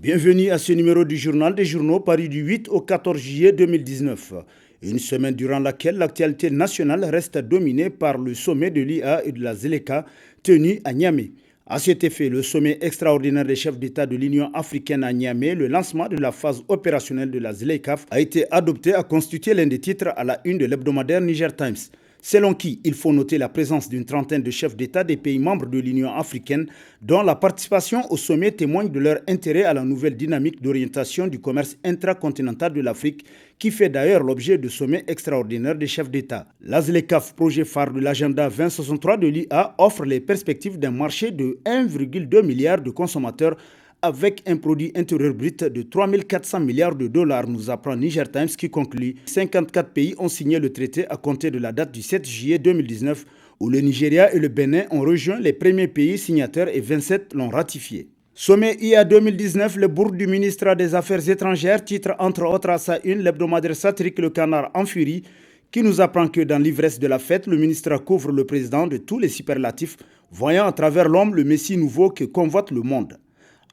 Bienvenue à ce numéro du journal des journaux paru du 8 au 14 juillet 2019. Une semaine durant laquelle l'actualité nationale reste dominée par le sommet de l'IA et de la ZLECA tenu à Niamey. À cet effet, le sommet extraordinaire des chefs d'État de l'Union africaine à Niamey, le lancement de la phase opérationnelle de la ZLECAf, a été adopté à constituer l'un des titres à la une de l'hebdomadaire Niger Times. Selon qui, il faut noter la présence d'une trentaine de chefs d'État des pays membres de l'Union africaine, dont la participation au sommet témoigne de leur intérêt à la nouvelle dynamique d'orientation du commerce intracontinental de l'Afrique, qui fait d'ailleurs l'objet de sommets extraordinaires des chefs d'État. La ZLECAf, projet phare de l'agenda 2063 de l'IA, offre les perspectives d'un marché de 1,2 milliard de consommateurs avec un produit intérieur brut de 3 400 milliards de dollars, nous apprend Niger Times qui conclut. 54 pays ont signé le traité à compter de la date du 7 juillet 2019 où le Nigeria et le Bénin ont rejoint les premiers pays signataires et 27 l'ont ratifié. Sommet IA 2019, le bourg du ministre des Affaires étrangères titre entre autres à sa une l'hebdomadaire satirique Le Canard en furie qui nous apprend que dans l'ivresse de la fête, le ministre couvre le président de tous les superlatifs, voyant à travers l'homme le messie nouveau que convoite le monde.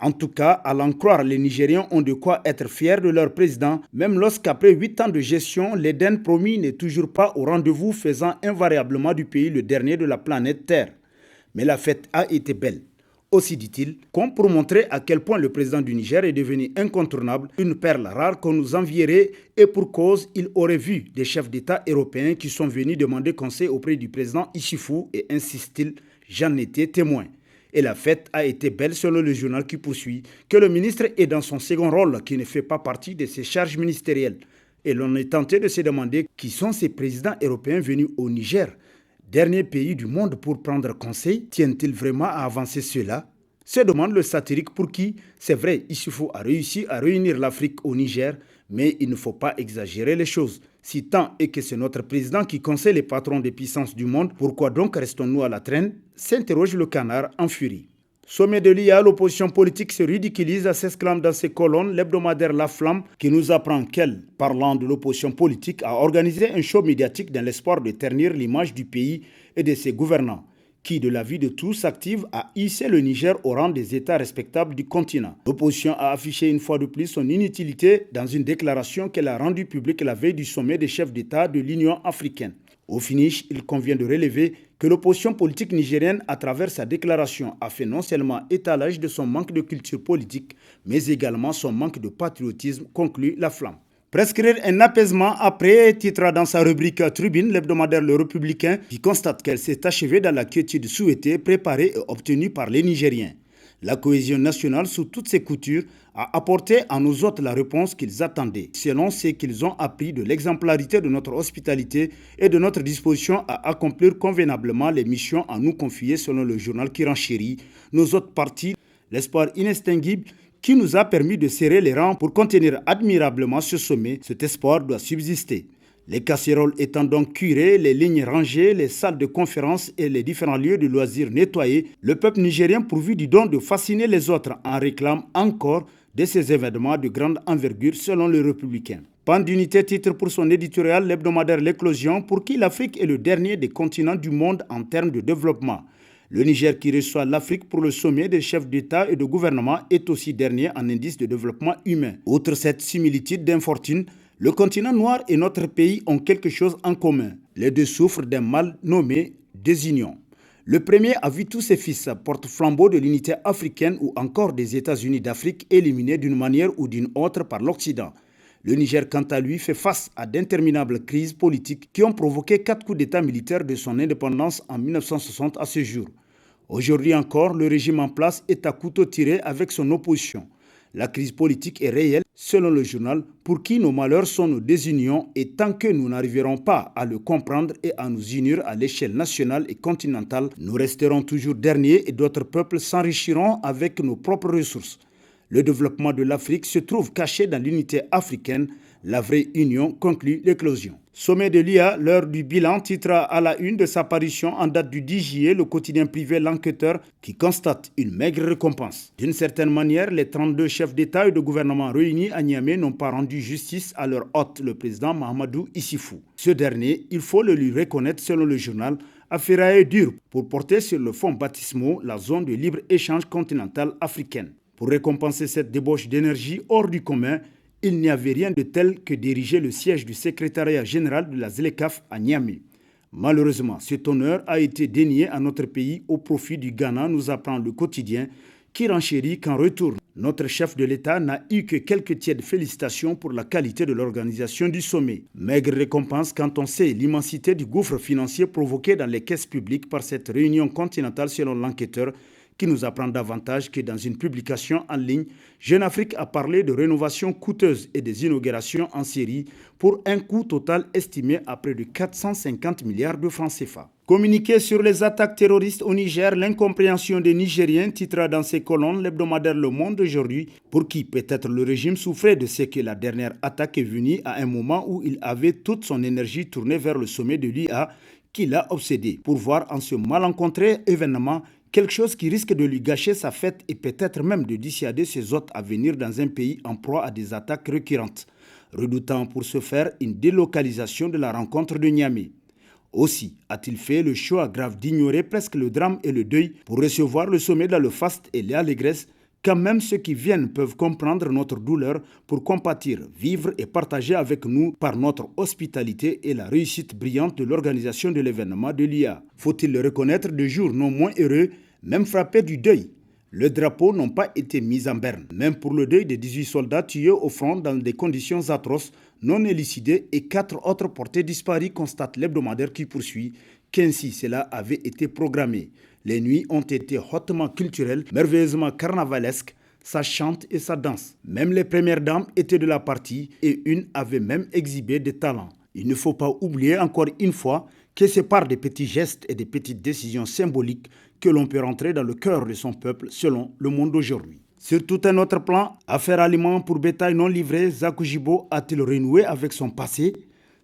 En tout cas, à l'en croire, les Nigériens ont de quoi être fiers de leur président, même lorsqu'après 8 ans de gestion, l'Éden promis n'est toujours pas au rendez-vous, faisant invariablement du pays le dernier de la planète Terre. Mais la fête a été belle. Aussi dit-il, comme pour montrer à quel point le président du Niger est devenu incontournable, une perle rare qu'on nous envierait et pour cause, il aurait vu des chefs d'État européens qui sont venus demander conseil auprès du président Issoufou et insiste-t-il, j'en étais témoin. Et la fête a été belle selon le journal qui poursuit que le ministre est dans son second rôle qui ne fait pas partie de ses charges ministérielles. Et l'on est tenté de se demander qui sont ces présidents européens venus au Niger, dernier pays du monde pour prendre conseil. Tiennent-ils vraiment à avancer cela? Se demande le satirique pour qui, c'est vrai, Issoufou a réussi à réunir l'Afrique au Niger, mais il ne faut pas exagérer les choses. Si tant est que c'est notre président qui conseille les patrons des puissances du monde, pourquoi donc restons-nous à la traîne? S'interroge le Canard en furie. Sommet de l'IA, l'opposition politique se ridiculise, s'exclame dans ses colonnes l'hebdomadaire La Flamme qui nous apprend qu'elle, parlant de l'opposition politique, a organisé un show médiatique dans l'espoir de ternir l'image du pays et de ses gouvernants, qui, de l'avis de tous, s'active à hisser le Niger au rang des États respectables du continent. L'opposition a affiché une fois de plus son inutilité dans une déclaration qu'elle a rendue publique la veille du sommet des chefs d'État de l'Union africaine. Au finish, il convient de relever que l'opposition politique nigérienne, à travers sa déclaration, a fait non seulement étalage de son manque de culture politique, mais également son manque de patriotisme, conclut La Flamme. Prescrire un apaisement après, titre dans sa rubrique Tribune, l'hebdomadaire Le Républicain, qui constate qu'elle s'est achevée dans la quiétude souhaitée, préparée et obtenue par les Nigériens. La cohésion nationale, sous toutes ses coutures, a apporté à nos hôtes la réponse qu'ils attendaient, selon ce qu'ils ont appris de l'exemplarité de notre hospitalité et de notre disposition à accomplir convenablement les missions à nous confier selon le journal qui renchérit nos autres partis, l'espoir inextinguible qui nous a permis de serrer les rangs pour contenir admirablement ce sommet. Cet espoir doit subsister. Les casseroles étant donc curées, les lignes rangées, les salles de conférence et les différents lieux de loisirs nettoyés, le peuple nigérien pourvu du don de fasciner les autres en réclame encore de ces événements de grande envergure selon le Républicain. Pan d'unité titre pour son éditorial l'hebdomadaire L'Éclosion pour qui l'Afrique est le dernier des continents du monde en termes de développement. Le Niger qui reçoit l'Afrique pour le sommet des chefs d'État et de gouvernement est aussi dernier en indice de développement humain. Outre cette similitude d'infortune, le continent noir et notre pays ont quelque chose en commun. Les deux souffrent d'un mal nommé désunion. Le premier a vu tous ses fils porte-flambeau de l'unité africaine ou encore des États-Unis d'Afrique éliminés d'une manière ou d'une autre par l'Occident. Le Niger, quant à lui, fait face à d'interminables crises politiques qui ont provoqué 4 coups d'État militaires de son indépendance en 1960 à ce jour. Aujourd'hui encore, le régime en place est à couteau tiré avec son opposition. La crise politique est réelle, selon le journal, pour qui nos malheurs sont nos désunions et tant que nous n'arriverons pas à le comprendre et à nous unir à l'échelle nationale et continentale, nous resterons toujours derniers et d'autres peuples s'enrichiront avec nos propres ressources. Le développement de l'Afrique se trouve caché dans l'unité africaine. La vraie union conclut l'éclosion. Sommet de l'IA, l'heure du bilan, titre à la une de sa parution en date du 10 juillet, le quotidien privé L'Enquêteur qui constate une maigre récompense. D'une certaine manière, les 32 chefs d'État et de gouvernement réunis à Niamey n'ont pas rendu justice à leur hôte, le président Mahamadou Issoufou. Ce dernier, il faut le lui reconnaître selon le journal, a ferraillé dur pour porter sur le fond baptismaux la zone de libre-échange continentale africaine. Pour récompenser cette débauche d'énergie hors du commun, il n'y avait rien de tel que d'ériger le siège du secrétariat général de la ZLECAf à Niamey. Malheureusement, cet honneur a été dénié à notre pays au profit du Ghana, nous apprend le quotidien, qui renchérit qu'en retour, notre chef de l'État n'a eu que quelques tièdes félicitations pour la qualité de l'organisation du sommet. Maigre récompense quand on sait l'immensité du gouffre financier provoqué dans les caisses publiques par cette réunion continentale selon l'enquêteur, qui nous apprend davantage que dans une publication en ligne, Jeune Afrique a parlé de rénovation coûteuse et des inaugurations en série pour un coût total estimé à près de 450 milliards de francs CFA. Communiqué sur les attaques terroristes au Niger, l'incompréhension des Nigériens titre dans ses colonnes l'hebdomadaire Le Monde aujourd'hui, pour qui peut-être le régime souffrait de ce que la dernière attaque est venue à un moment où il avait toute son énergie tournée vers le sommet de l'IA qui l'a obsédé, pour voir en ce malencontré événement quelque chose qui risque de lui gâcher sa fête et peut-être même de dissuader ses hôtes à venir dans un pays en proie à des attaques récurrentes, redoutant pour ce faire une délocalisation de la rencontre de Niamey. Aussi a-t-il fait le choix grave d'ignorer presque le drame et le deuil pour recevoir le sommet dans le faste et l'allégresse, quand même ceux qui viennent peuvent comprendre notre douleur pour compatir, vivre et partager avec nous par notre hospitalité et la réussite brillante de l'organisation de l'événement de l'IA. Faut-il le reconnaître, de jours non moins heureux, même frappés du deuil. Les drapeaux n'ont pas été mis en berne, même pour le deuil des 18 soldats tués au front dans des conditions atroces, non élucidées, et 4 autres portés disparus, constate l'hebdomadaire qui poursuit qu'ainsi cela avait été programmé. Les nuits ont été hautement culturelles, merveilleusement carnavalesques, ça chante et ça danse. Même les premières dames étaient de la partie et une avait même exhibé des talents. Il ne faut pas oublier encore une fois que c'est par des petits gestes et des petites décisions symboliques que l'on peut rentrer dans le cœur de son peuple selon Le Monde d'aujourd'hui. Sur tout un autre plan, affaire aliment pour bétail non livré, Zakoujibo a-t-il renoué avec son passé?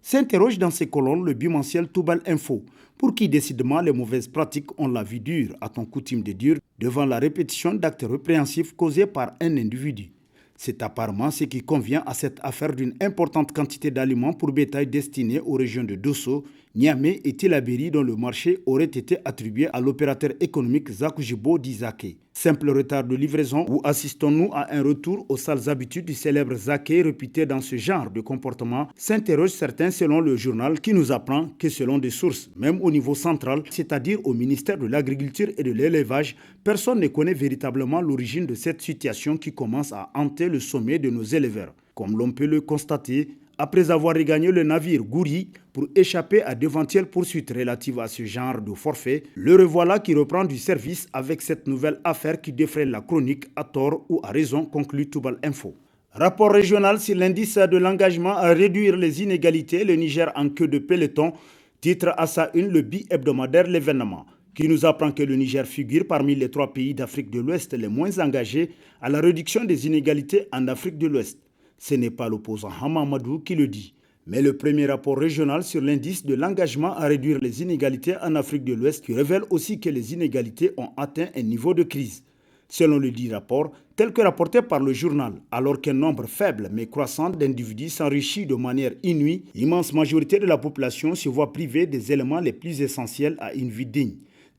S'interroge dans ses colonnes le bimensuel Toubal Info, pour qui décidément les mauvaises pratiques ont la vie dure, a-t-on coutume de dire, devant la répétition d'actes répréhensifs causés par un individu. C'est apparemment ce qui convient à cette affaire d'une importante quantité d'aliments pour bétail destinés aux régions de Dosso, Niamey et Tillabéri, dont le marché aurait été attribué à l'opérateur économique Zakoujibo d'Izake. Simple retard de livraison ou assistons-nous à un retour aux sales habitudes du célèbre Zaké réputé dans ce genre de comportement, s'interrogent certains selon le journal qui nous apprend que selon des sources, même au niveau central, c'est-à-dire au ministère de l'Agriculture et de l'Élevage, personne ne connaît véritablement l'origine de cette situation qui commence à hanter le sommet de nos éleveurs. Comme l'on peut le constater, après avoir regagné le navire Gouri pour échapper à d'éventuelles poursuites relatives à ce genre de forfait, le revoilà qui reprend du service avec cette nouvelle affaire qui défraie la chronique à tort ou à raison, conclut Toubal Info. Rapport régional sur l'indice de l'engagement à réduire les inégalités, le Niger en queue de peloton, titre à sa une le bi-hebdomadaire L'événement, qui nous apprend que le Niger figure parmi les 3 pays d'Afrique de l'Ouest les moins engagés à la réduction des inégalités en Afrique de l'Ouest. Ce n'est pas l'opposant Hamamadou qui le dit, mais le premier rapport régional sur l'indice de l'engagement à réduire les inégalités en Afrique de l'Ouest qui révèle aussi que les inégalités ont atteint un niveau de crise. Selon le dit rapport, tel que rapporté par le journal, alors qu'un nombre faible mais croissant d'individus s'enrichit de manière inouïe, l'immense majorité de la population se voit privée des éléments les plus essentiels à une vie digne,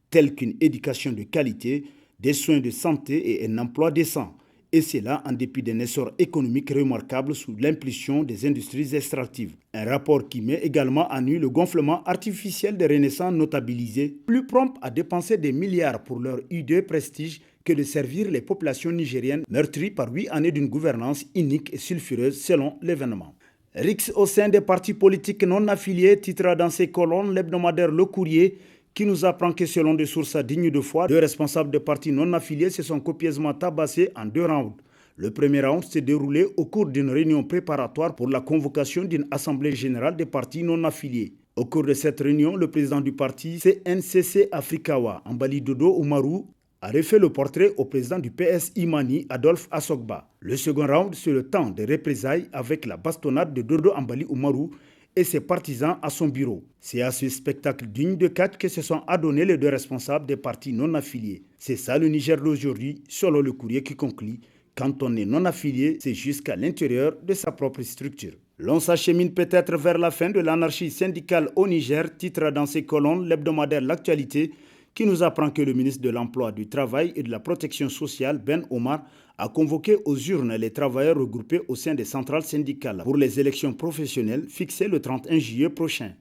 tels qu'une éducation de qualité, des soins de santé et un emploi décent. Et c'est là en dépit d'un essor économique remarquable sous l'impulsion des industries extractives. Un rapport qui met également à nu le gonflement artificiel des renaissants notabilisés, plus prompts à dépenser des milliards pour leur hideux prestige que de servir les populations nigériennes meurtries par 8 années d'une gouvernance inique et sulfureuse selon l'événement. Rix au sein des partis politiques non affiliés, titre dans ses colonnes l'hebdomadaire Le Courrier, qui nous apprend que selon des sources dignes de foi, 2 responsables de partis non affiliés se sont copieusement tabassés en 2 rounds. Le premier round s'est déroulé au cours d'une réunion préparatoire pour la convocation d'une assemblée générale des partis non affiliés. Au cours de cette réunion, le président du parti CNCC Africawa, Ambali Dodo Umaru, a refait le portrait au président du PS Imani, Adolphe Assogba. Le second round, c'est le temps des représailles avec la bastonnade de Dodo Ambali Umaru et ses partisans à son bureau. C'est à ce spectacle digne de 4 que se sont adonnés les 2 responsables des partis non affiliés. C'est ça le Niger d'aujourd'hui, selon le courrier qui conclut. Quand on est non affilié, c'est jusqu'à l'intérieur de sa propre structure. L'on s'achemine peut-être vers la fin de l'anarchie syndicale au Niger, titre dans ses colonnes l'hebdomadaire L'Actualité, qui nous apprend que le ministre de l'Emploi, du Travail et de la Protection sociale, Ben Omar, a convoqué aux urnes les travailleurs regroupés au sein des centrales syndicales pour les élections professionnelles fixées le 31 juillet prochain.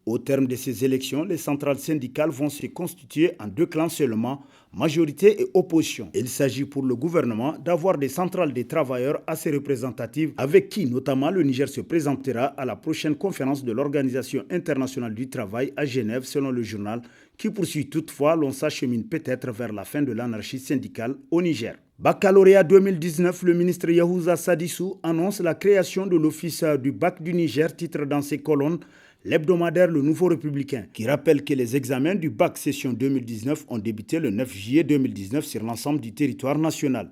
Au terme de ces élections, les centrales syndicales vont se constituer en deux clans seulement, majorité et opposition. Il s'agit pour le gouvernement d'avoir des centrales des travailleurs assez représentatives avec qui notamment le Niger se présentera à la prochaine conférence de l'Organisation internationale du travail à Genève selon le journal, qui poursuit toutefois l'on s'achemine peut-être vers la fin de l'anarchie syndicale au Niger. Baccalauréat 2019, le ministre Yahouza Sadissou annonce la création de l'Office du bac du Niger, titre dans ses colonnes l'hebdomadaire Le Nouveau Républicain, qui rappelle que les examens du bac session 2019 ont débuté le 9 juillet 2019 sur l'ensemble du territoire national.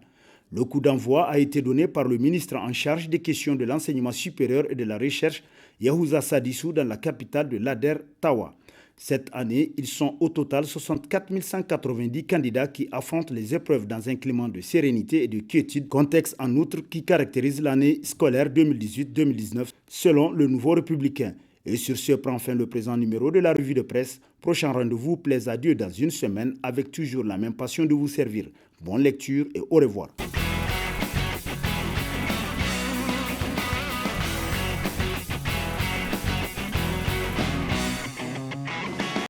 Le coup d'envoi a été donné par le ministre en charge des questions de l'enseignement supérieur et de la recherche, Yahouza Sadissou, dans la capitale de l'Ader, Tawa. Cette année, ils sont au total 64 190 candidats qui affrontent les épreuves dans un climat de sérénité et de quiétude, contexte en outre qui caractérise l'année scolaire 2018-2019 selon Le Nouveau Républicain. Et sur ce prend fin le présent numéro de la revue de presse. Prochain rendez-vous, plaise à Dieu dans une semaine avec toujours la même passion de vous servir. Bonne lecture et au revoir.